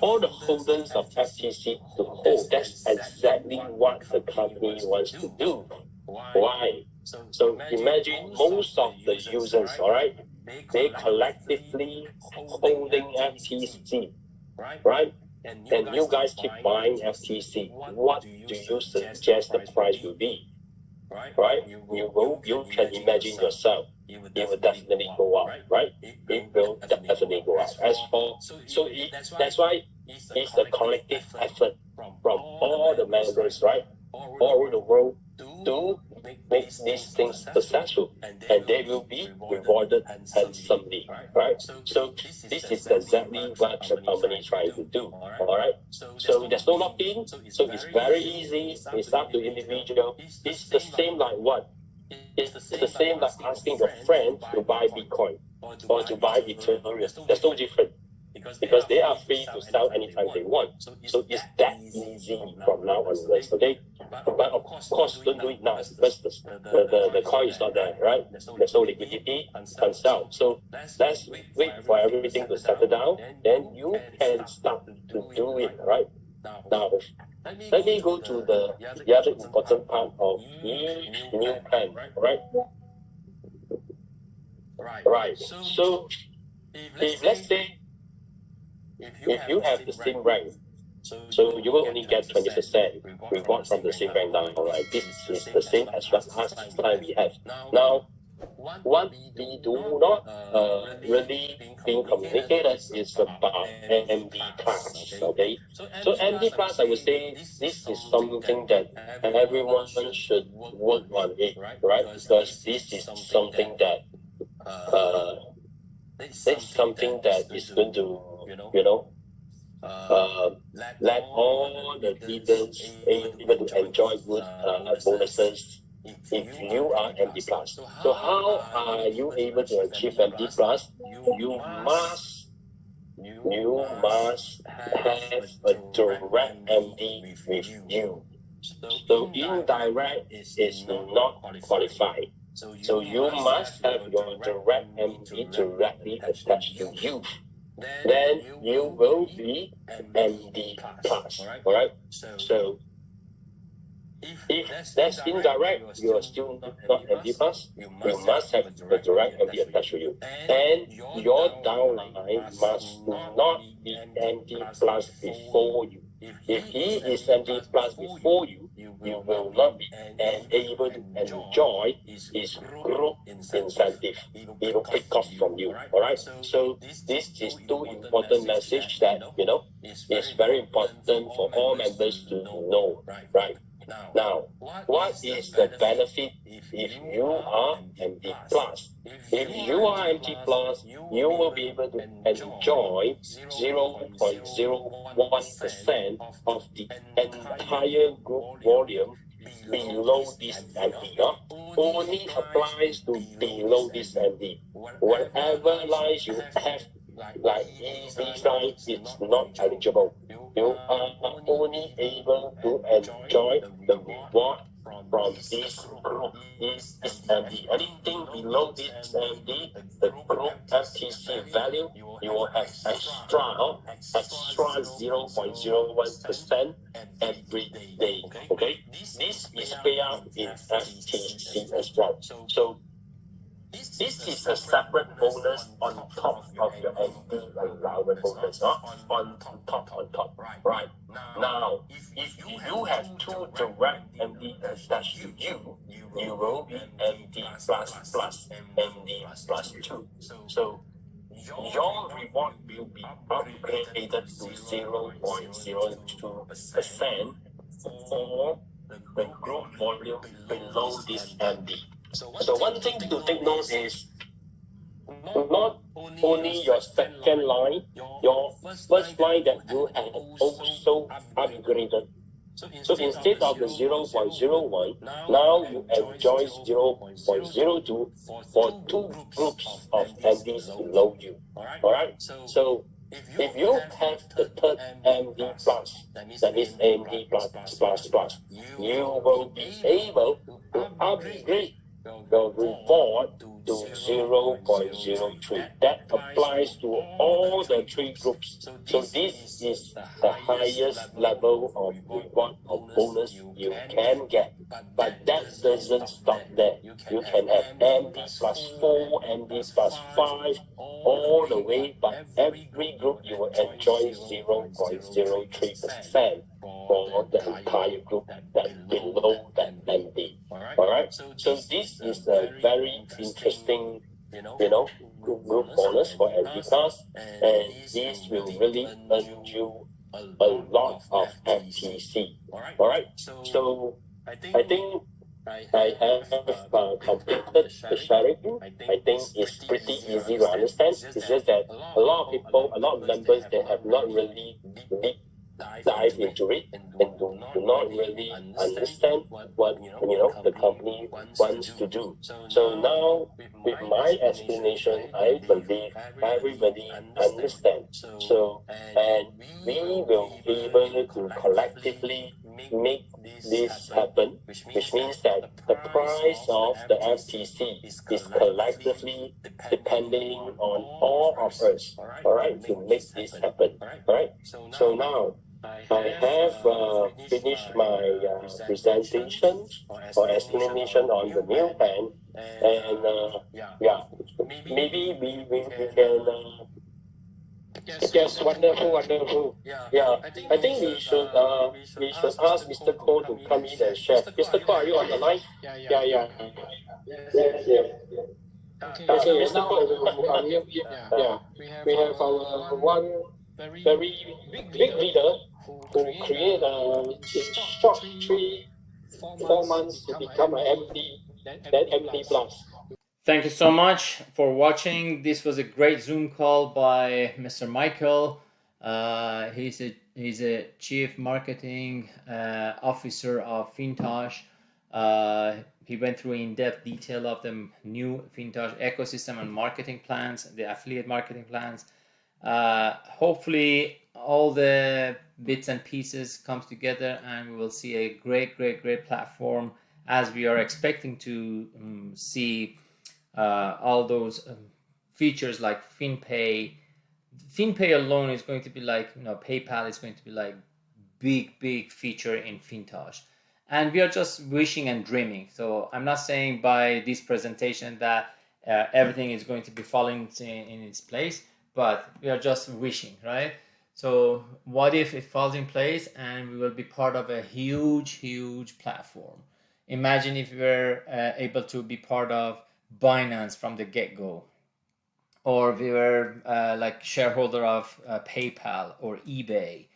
all the holders of FTC to hold. That's exactly what the company wants to do. Why? So imagine most of the users, all right, they collectively holding FTC, right? And you guys keep buying FTC. What do you suggest the price will be? Right? You can imagine yourself. It will definitely go up, right? It will definitely go up. That's why it's a collective effort from all the members, right? All over the world to make these things successful, and they will be rewarded handsomely, right? So this is exactly what the company is trying to do, all right? So there's no lock-in, so it's very easy. It's up to individual. It's the same like what? It's the same like asking your friend to buy Bitcoin or to buy Ethereum. There's no difference because they are free to sell anytime they want. So it's that easy from now onwards, okay? But of course, don't do it now because the coin is not there, right? There's no liquidity, can't sell. So let's wait for everything to settle down, then you can start to do it, right? Now, let me go to the other important part of each new plan, right? Right. So if let's say if you have the same rank, so you will only get 20% reward from the same rank down, right? This is the same as what last time we have. Now, what we do not really being communicated is about MD class, okay? So MD class, I would say this is something that everyone should work on it, right? Because this is something that is going to, let all the leaders able to enjoy good bonuses if you are MD plus. So how are you able to achieve MD plus? You must have a direct MD with you. So indirect is not qualified. So you must have your direct MD directly attached to you. Then you will be MD plus. All right. So if that's indirect, you are still not MD plus. You must have the direct MD attached to you, and your downline must not be MD plus before you. If he is MD plus before you, you will not be able to enjoy his group incentive. It will take off from you. All right. So this is two important message that is very important for all members to know. Right. Now, what is the benefit if you are MD plus? If you are MD plus, you will be able to enjoy 0.01% of the entire group volume below this MD. Only applies to below this MD. Whatever lines you have, like these lines, it's not eligible. You are only able to enjoy the reward from this group, this MD. Anything below this MD, the group FTC value, you will have extra 0.01% every day. Okay, this is payout in FTC as well. So this is a separate bonus on top of your MD allowance bonus, on top. Right. Now, if you have two direct MD attached to you, you will be MD plus, MD plus 2. So your reward will be upgraded to 0.02% for the group volume below this MD. So one thing to take note is not only your second line, your first line that you have also upgraded. So instead of the 0.01, now you enjoy 0.02 for two groups of MDs below you. All right. So if you have the third MD plus, that means MD plus, you will be able to upgrade your reward to 0.03. That applies to all the 3 groups. So this is the highest level of reward or bonus you can get. But that doesn't stop there. You can have MD plus 4, MD plus 5, all the way, but every group you will enjoy 0.03% for the entire group that below that MD. Alright, so this is a very interesting, group bonus for every class, and this will really earn you a lot of FTC. Alright, so I think I have completed the sharing. I think it's pretty easy to understand. It's just that a lot of people, a lot of members, they have not really deep dive into it and do not really understand what the company wants to do. So now with my explanation, I believe everybody understands. So, and we will be able to collectively make this happen, which means that the price of the FTC is collectively depending on all of us, all right, to make this happen. All right, so now I have finished my presentation or explanation on the new plan, and maybe we can. Yes, wonderful. Yeah, I think we should ask Mr. Ko to come in and share. Mr. Ko, are you on the line? Yeah. Yes. Okay, Mr. now Ko. we have our one very big leader who create in short 3-4 months to become an MD, then MD plus. Thank you so much for watching. This was a great Zoom call by Mr. Michael. He's a chief marketing officer of fintoch. He went through in-depth detail of the new fintoch ecosystem and marketing plans, the affiliate marketing plans. Hopefully all the bits and pieces comes together and we will see a great platform, as we are expecting to see all those features like FinPay. FinPay alone is going to be like, PayPal is going to be like big feature in fintoch. And we are just wishing and dreaming. So I'm not saying by this presentation that everything is going to be falling in its place, but we are just wishing, right? So what if it falls in place and we will be part of a huge platform? Imagine if we were able to be part of Binance from the get-go, or we were like shareholder of PayPal or eBay.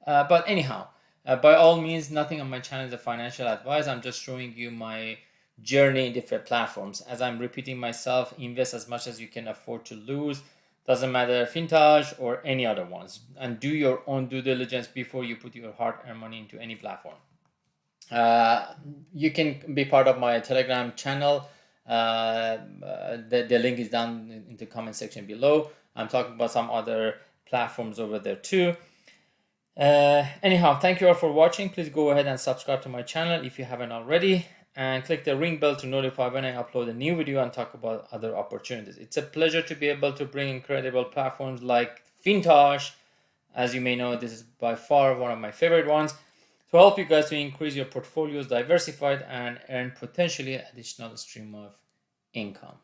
But anyhow, by all means, nothing on my channel is a financial advice. I'm just showing you my journey in different platforms. As I'm repeating myself, invest as much as you can afford to lose. Doesn't matter fintoch or any other ones. And do your own due diligence before you put your hard-earned money into any platform. You can be part of my Telegram channel. The link is down in the comment section below. I'm talking about some other platforms over there too. Anyhow, thank you all for watching. Please go ahead and subscribe to my channel if you haven't already, and click the ring bell to notify when I upload a new video and talk about other opportunities. It's a pleasure to be able to bring incredible platforms like fintoch. As you may know, this is by far one of my favorite ones, to help you guys to increase your portfolios, diversified, and earn potentially additional stream of income.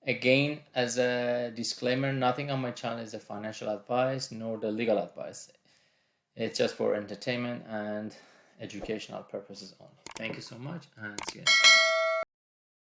Again, as a disclaimer, nothing on my channel is a financial advice nor the legal advice. It's just for entertainment and educational purposes only. Thank you so much, and see you next time.